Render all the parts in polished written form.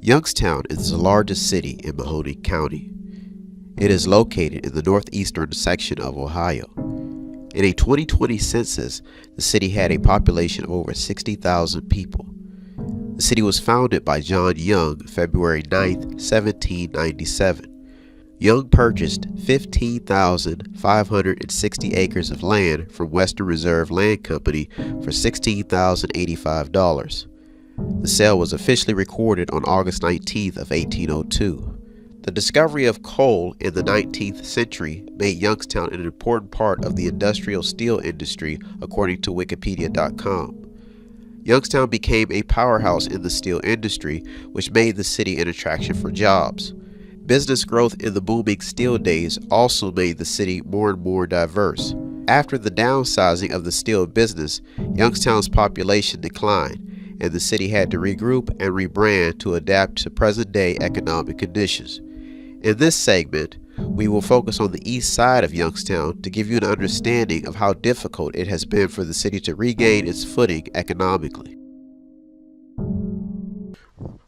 Youngstown is the largest city in Mahoney County. It is located in the northeastern section of Ohio. In a 2020 census, the city had a population of over 60,000 people. The city was founded by John Young February 9, 1797. Young purchased 15,560 acres of land from Western Reserve Land Company for $16,085. The sale was officially recorded on August 19th of 1802. The discovery of coal in the 19th century made Youngstown an important part of the industrial steel industry, according to Wikipedia.com. Youngstown became a powerhouse in the steel industry, which made the city an attraction for jobs. Business growth in the booming steel days also made the city more and more diverse. After the downsizing of the steel business, Youngstown's population declined, and the city had to regroup and rebrand to adapt to present-day economic conditions. In this segment, we will focus on the east side of Youngstown to give you an understanding of how difficult it has been for the city to regain its footing economically.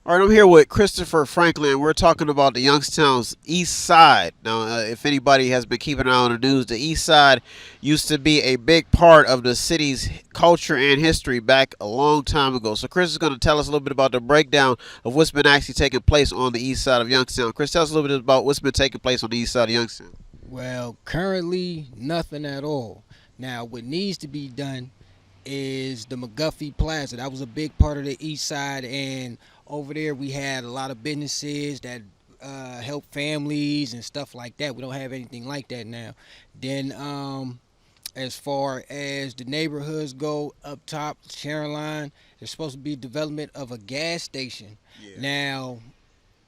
All right, I'm here with Christopher Franklin. We're talking about the Youngstown's east side. Now, if anybody has been keeping an eye on the news, the east side used to be a big part of the city's culture and history back a long time ago. So Chris is going to tell us a little bit about the breakdown of what's been actually taking place on the east side of Youngstown. Chris, tell us a little bit about what's been taking place on the east side of Youngstown. Well, currently, nothing at all. Now, what needs to be done is the McGuffey Plaza. That was a big part of the east side, and over there we had a lot of businesses that help families and stuff like that. We don't have anything like that now. Then as far as the neighborhoods go, up top, Sharon Line, there's supposed to be development of a gas station. Yeah. Now,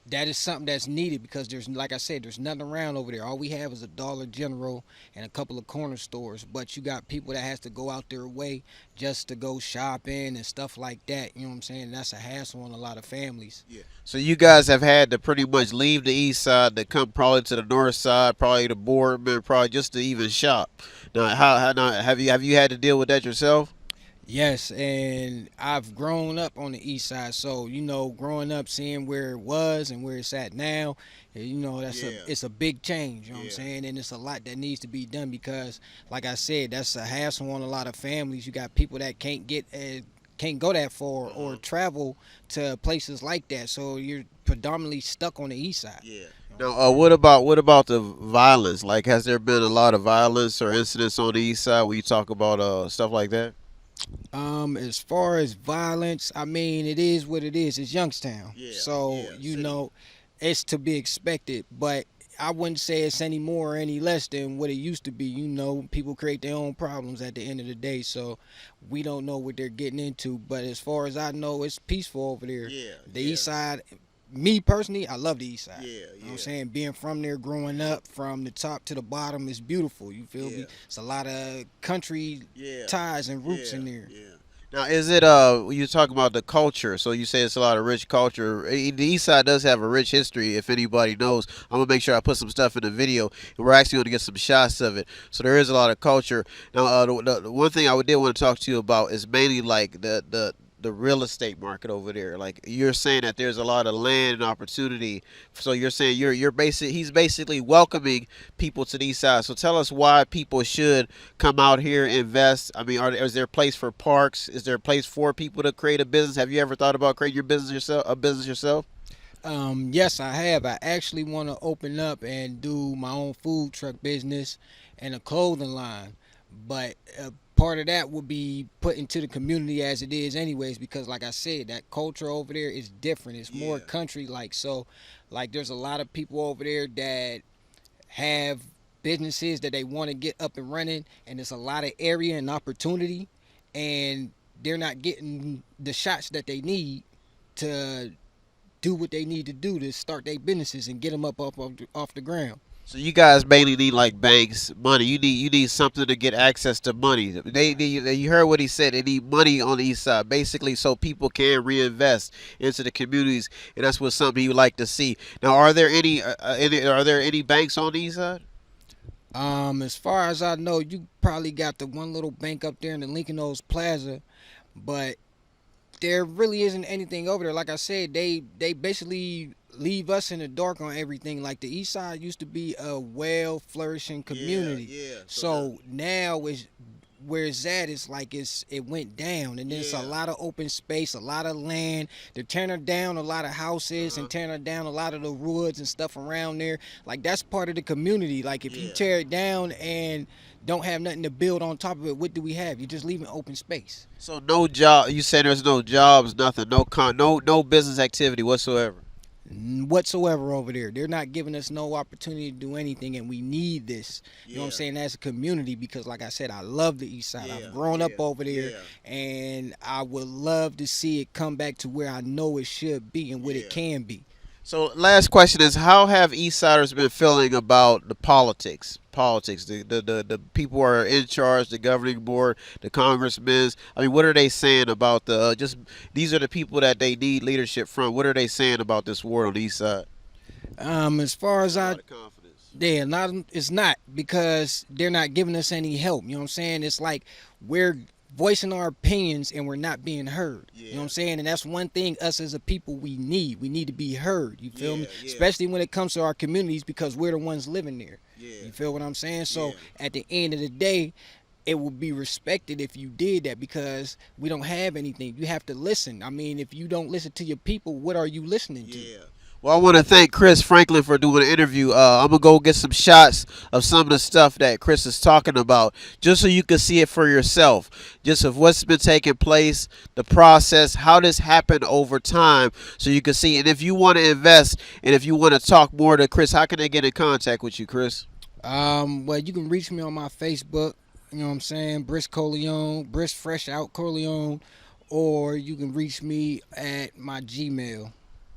that is something that's needed because there's, like I said, there's nothing around over there. All we have is a Dollar General and a couple of corner stores. But you got people that has to go out their way just to go shopping and stuff like that. You know what I'm saying? That's a hassle on a lot of families. Yeah. So you guys have had to pretty much leave the east side to come probably to the north side, probably to Boardman, probably just to even shop. Now, now have you had to deal with that yourself? Yes, and I've grown up on the east side, so growing up, seeing where it was and where it's at now, it's a big change. You know what I'm saying? And it's a lot that needs to be done because, like I said, that's a hassle on a lot of families. You got people that can't go that far or travel to places like that, so you're predominantly stuck on the east side. Yeah. Now, what about the violence? Like, has there been a lot of violence or incidents on the east side when you talk about stuff like that? As far as violence, I mean, it is what it is. It's Youngstown. Yeah, So, yeah, it's to be expected. But I wouldn't say it's any more or any less than what it used to be. People create their own problems at the end of the day. So we don't know what they're getting into. But as far as I know, it's peaceful over there. Yeah, The east side, me personally, I love the east side. Yeah, You know what I'm saying? Being from there, growing up, from the top to the bottom is beautiful. You feel me? It's a lot of country ties and roots in there. Yeah. Now, is it you talk about the culture? So you say it's a lot of rich culture. The East Side does have a rich history. If anybody knows, I'm gonna make sure I put some stuff in the video, and we're actually gonna get some shots of it. So there is a lot of culture. Now, the one thing I did want to talk to you about is mainly like the real estate market over there. Like you're saying that there's a lot of land and opportunity. So you're saying he's basically welcoming people to the east side. So tell us why people should come out here and invest. I mean, is there a place for parks? Is there a place for people to create a business? Have you ever thought about creating your business yourself? Yes, I have. I actually want to open up and do my own food truck business and a clothing line. But part of that would be put into the community as it is anyways, because like I said, that culture over there is different. It's more country like. So like there's a lot of people over there that have businesses that they want to get up and running, and there's a lot of area and opportunity, and they're not getting the shots that they need to do what they need to do to start their businesses and get them up off the ground. So you guys mainly need like banks, money. You need something to get access to money. You heard what he said. They need money on the east side, basically, so people can reinvest into the communities, and that's what something you like to see. Now, are there any banks on the east side? As far as I know, you probably got the one little bank up there in the Lincoln Oaks Plaza, but There really isn't anything over there. Like I said, they basically leave us in the dark on everything. Like the East Side used to be a well flourishing Yeah, community. yeah. So now it's where it's at, it's like it went down, and there's a Yeah. lot of open space, a lot of land. They're tearing down a lot of houses Uh-huh. and tearing down a lot of the woods and stuff around there. Like that's part of the community. Like if you Yeah. tear it down and don't have nothing to build on top of it, what do we have? You're just leaving open space. So no job. You say there's no jobs, nothing, no business activity whatsoever. Whatsoever over there. They're not giving us no opportunity to do anything, and we need this. You know what I'm saying? As a community, because like I said, I love the East Side. I've grown up over there, and I would love to see it come back to where I know it should be and what it can be. So last question is, how have Eastsiders been feeling about the politics? Politics, the people who are in charge, the governing board, the congressmen. I mean, what are they saying about the just? These are the people that they need leadership from. What are they saying about this war on the East Side? As far as A I lot of confidence. Yeah, not it's not because they're not giving us any help. You know what I'm saying? It's like we're voicing our opinions and we're not being heard. You know what I'm saying? And that's one thing us as a people we need. We need to be heard. You feel me? Especially when it comes to our communities because we're the ones living there. You feel what I'm saying? So at the end of the day, it would be respected if you did that because we don't have anything. You have to listen. I mean, if you don't listen to your people, what are you listening to? Well, I want to thank Chris Franklin for doing the interview. I'm going to go get some shots of some of the stuff that Chris is talking about, just so you can see it for yourself, just of what's been taking place, the process, how this happened over time, so you can see. And if you want to invest and if you want to talk more to Chris, how can they get in contact with you, Chris? Well, you can reach me on my Facebook. You know what I'm saying? Brisk Corleone, Brisk Fresh Out Corleone, or you can reach me at my Gmail.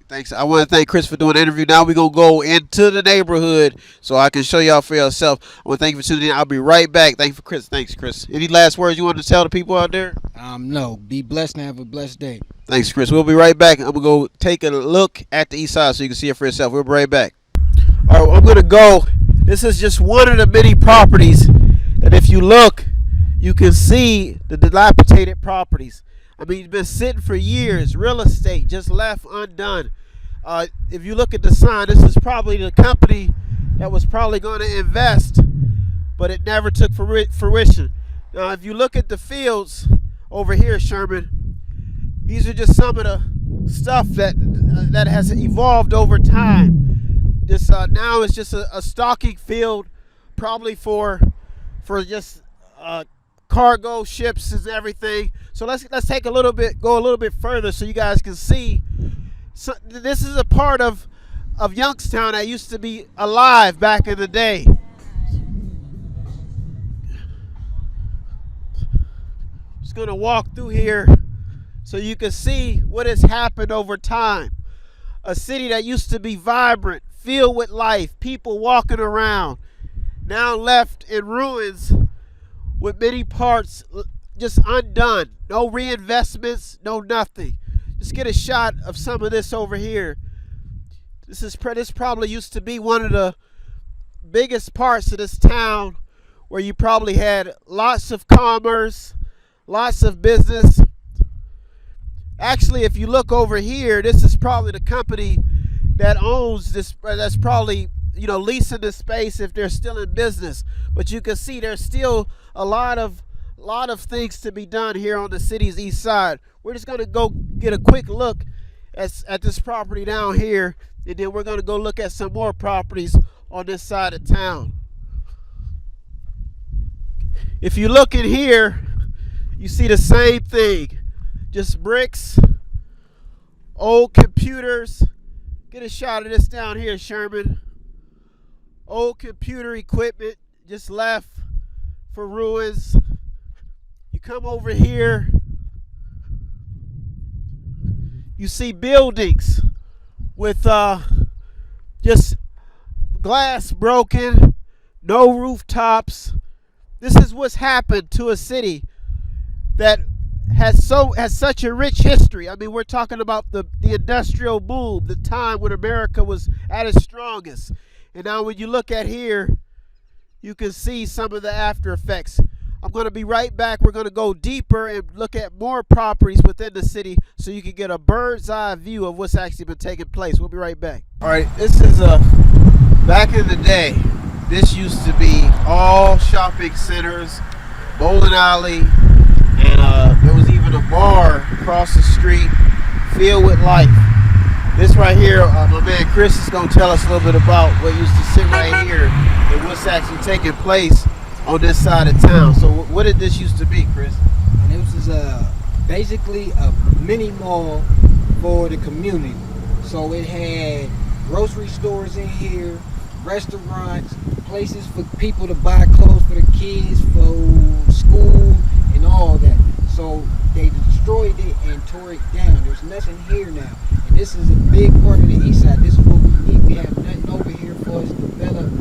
Thanks. I want to thank Chris for doing the interview. Now we're going to go into the neighborhood so I can show y'all for yourself. I want to thank you for tuning in. I'll be right back. Thank you for Chris. Thanks, Chris. Any last words you want to tell the people out there? No. Be blessed and have a blessed day. Thanks, Chris. We'll be right back. I'm going to go take a look at the east side so you can see it for yourself. We'll be right back. All right, I'm going to go. This is just one of the many properties that if you look, you can see the dilapidated properties. I mean, it's been sitting for years. Real estate just left undone. If you look at the sign, this is probably the company that was probably going to invest, but it never took fruition. Now, if you look at the fields over here, Sherman, these are just some of the stuff that has evolved over time. This now it's just a stocking field, probably for just cargo ships and everything. So let's take go a little bit further so you guys can see. So this is a part of Youngstown that used to be alive back in the day. Just gonna walk through here so you can see what has happened over time. A city that used to be vibrant, filled with life, people walking around, now left in ruins with many parts just undone. No reinvestments, no nothing. Just get a shot of some of this over here. This probably used to be one of the biggest parts of this town where you probably had lots of commerce, lots of business. Actually, if you look over here, this is probably the company that owns this, that's probably, leasing this space if they're still in business. But you can see there's still a lot of things to be done here on the city's east side. We're just gonna go get a quick look at this property down here, and then we're gonna go look at some more properties on this side of town. If you look in here, you see the same thing. Just bricks, old computers. Get a shot of this down here, Sherman. Old computer equipment just left for ruins. You come over here, you see buildings with just glass broken, no rooftops. This is what's happened to a city that has such a rich history. I mean, we're talking about the industrial boom, the time when America was at its strongest. And now when you look at here, you can see some of the after effects. I'm going to be right back. We're going to go deeper and look at more properties within the city so you can get a bird's eye view of what's actually been taking place. We'll be right back. All right, this is back in the day. This used to be all shopping centers, bowling alley, and there was even a bar across the street filled with life. This right here, my man Chris is going to tell us a little bit about what used to sit right here and what's actually taking place on this side of town. So what did this used to be, Chris? And this is basically a mini mall for the community. So it had grocery stores in here, restaurants, places for people to buy clothes for the kids, for school, and all that. So they destroyed it and tore it down. There's nothing here now. And this is a big part of the east side. This is what we need. We have nothing over here for us to develop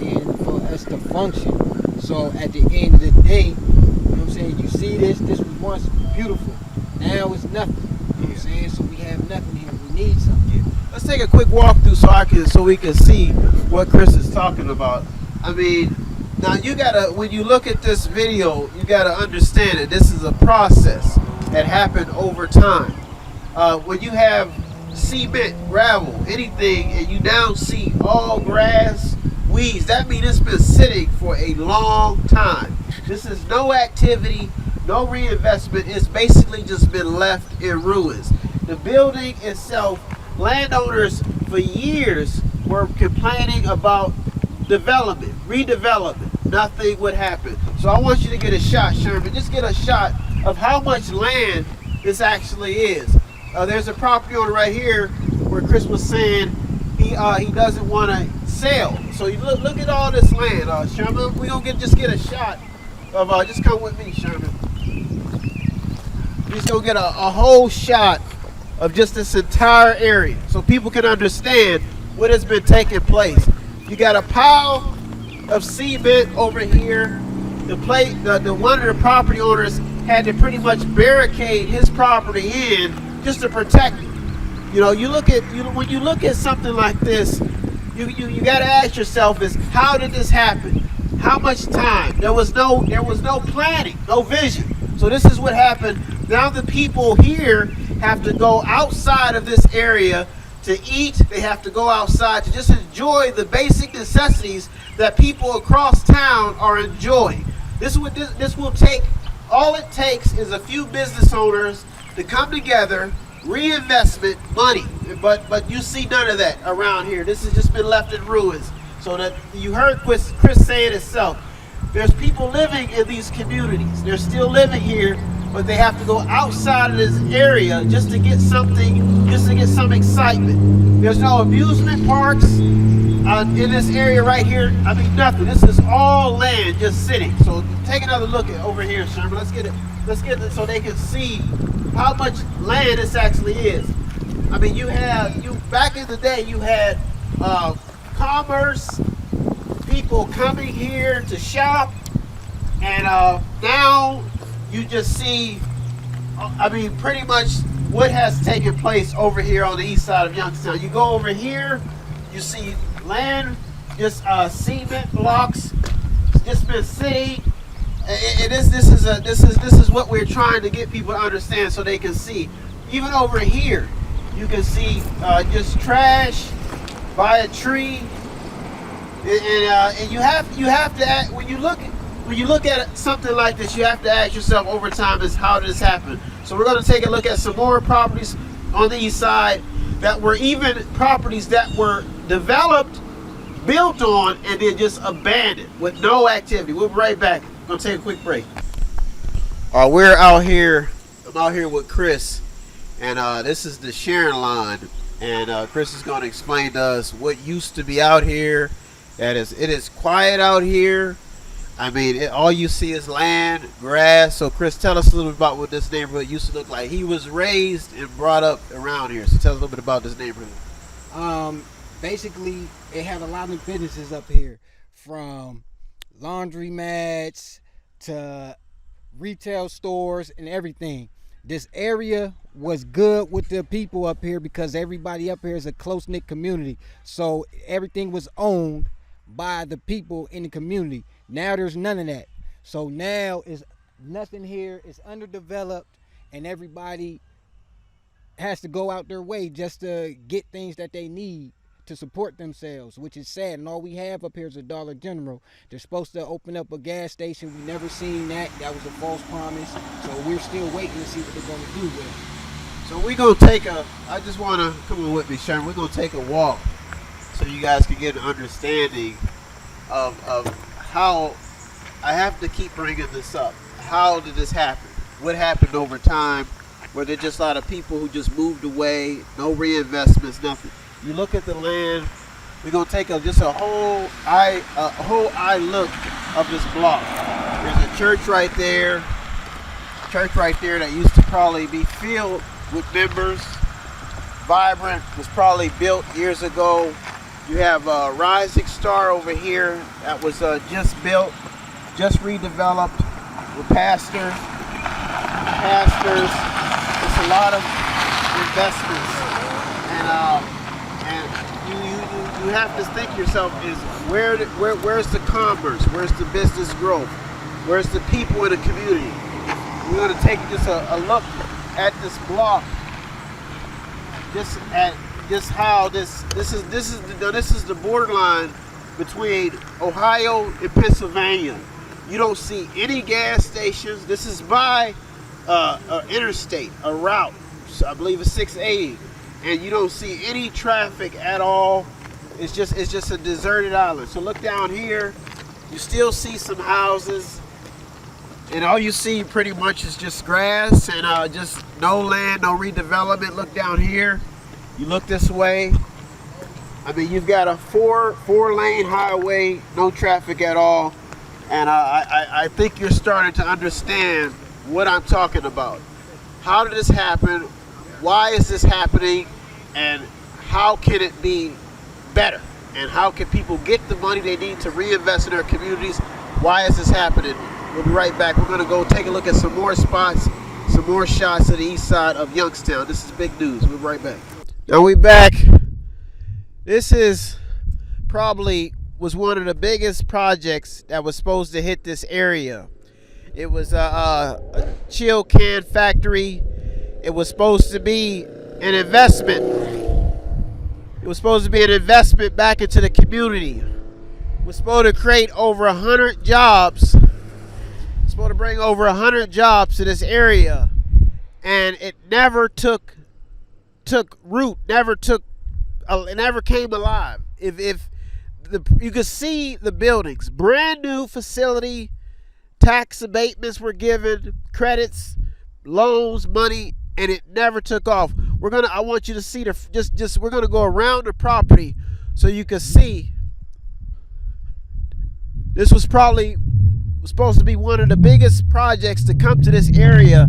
and for us to function. So at the end of the day, you know what I'm saying, you see this was once beautiful. Now it's nothing. You know what I'm saying? So we have nothing here. We need something. Yeah. Let's take a quick walkthrough so we can see what Chris is talking about. I mean, now you gotta, when you look at this video, you gotta understand that this is a process that happened over time. When you have cement, gravel, anything, and you now see all grass, weeds, that means it's been sitting for a long time. This is no activity, no reinvestment. It's basically just been left in ruins. The building itself, landowners for years were complaining about development, redevelopment. Nothing would happen. So I want you to get a shot, Sherman. Just get a shot of how much land this actually is. There's a property owner right here where Chris was saying he doesn't want to sell. So you look at all this land, Sherman. We're gonna just get a shot of just come with me, Sherman. We're just gonna get a whole shot of just this entire area so people can understand what has been taking place. You got a pile of cement over here. The one of the property owners had to pretty much barricade his property in just to protect it. You know, when you look at something like this, you got to ask yourself is how did this happen? How much time? There was no planning, no vision. So this is what happened. Now the people here have to go outside of this area to eat. They have to go outside to just enjoy the basic necessities that people across town are enjoying. This will take, all it takes is a few business owners to come together, reinvestment, money. But you see none of that around here. This has just been left in ruins. So that you heard Chris say it himself. There's people living in these communities. They're still living here, but they have to go outside of this area just to get something, just to get some excitement. There's no amusement parks in this area right here. I mean, nothing. This is all land just sitting. So take another look at over here, Sherman. Let's get it so they can see how much land this actually is. I mean, back in the day, you had commerce, people coming here to shop, and now you just see, I mean, pretty much what has taken place over here on the east side of Youngstown. You go over here, you see land, just cement blocks, just been sitting. And this is what we're trying to get people to understand so they can see. Even over here, you can see just trash by a tree, and you have to act, when you look at something like this, you have to ask yourself over time is how did this happen. So we're going to take a look at some more properties on the east side that were even properties that were developed, built on, and then just abandoned with no activity. We'll be right back. We're going to take a quick break. We're out here. I'm out here with Chris, and this is the Sharon Line, and Chris is going to explain to us what used to be out here. It is quiet out here. I mean, all you see is land, grass. So Chris, tell us a little bit about what this neighborhood used to look like. He was raised and brought up around here, so tell us a little bit about this neighborhood. Basically, it had a lot of businesses up here, from laundromats to retail stores and everything. This area was good with the people up here because everybody up here is a close-knit community. So everything was owned by the people in the community. Now there's none of that. So now is nothing here. It's underdeveloped, and everybody has to go out their way just to get things that they need to support themselves, which is sad. And all we have up here is a Dollar General. They're supposed to open up a gas station. We never seen that. That was a false promise. So we're still waiting to see what they're going to do with it. So we're going to take I just want to, come on with me, Sharon. We're going to take a walk so you guys can get an understanding of how, I have to keep bringing this up. How did this happen? What happened over time? Were there just a lot of people who just moved away, no reinvestments, nothing? You look at the land. We're gonna take just a whole eye look of this block. There's a church right there that used to probably be filled with members, vibrant. Was probably built years ago. You have a Rising Star over here that was just built, just redeveloped with pastors. It's a lot of investments, and you have to think yourself is where's the commerce, where's the business growth, where's the people in the community. We're going to take just a look at this block, just how this is the borderline between Ohio and Pennsylvania. You don't see any gas stations. This is by interstate, a route, so I believe it's 680, and you don't see any traffic at all. It's just a deserted island. So look down here, you still see some houses, and all you see pretty much is just grass and just no land, no redevelopment. Look down here, you look this way. I mean, you've got a four-lane highway, no traffic at all, and I think you're starting to understand what I'm talking about. How did this happen? Why is this happening? And how can it be better? And how can people get the money they need to reinvest in their communities? Why is this happening? We'll be right back. We're going to go take a look at some more spots, some more shots of the east side of Youngstown. This is big news. We'll be right back. Now we back. This is probably was one of the biggest projects that was supposed to hit this area. It was a chill can factory. It was supposed to be an investment. It was supposed to be an investment back into the community. It was supposed to create over 100 jobs. It's supposed to bring over 100 jobs to this area. And it never took root, it never came alive. You could see the buildings, brand new facility, tax abatements were given, credits, loans, money, and it never took off. I want you to see we're gonna go around the property so you can see. This was supposed to be one of the biggest projects to come to this area,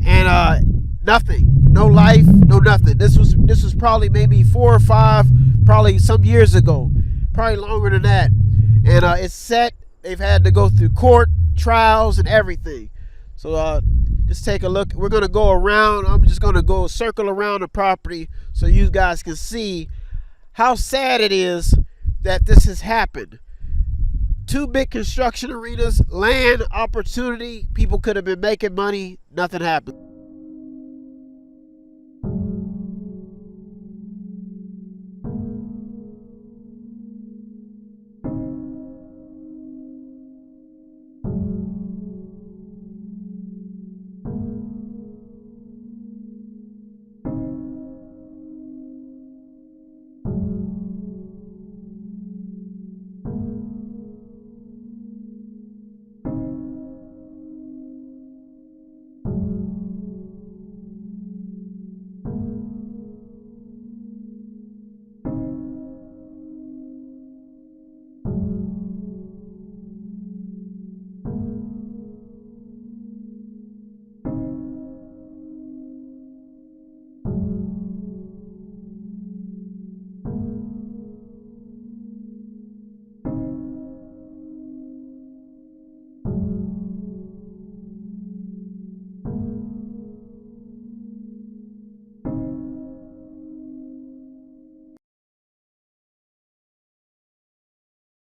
and nothing, no life, no nothing. This was probably maybe 4 or 5, probably some years ago, probably longer than that, and it's set. They've had to go through court, trials, and everything. So just take a look. We're going to go around. I'm just going to go circle around the property so you guys can see how sad it is that this has happened. 2 big construction arenas, land opportunity. People could have been making money. Nothing happened.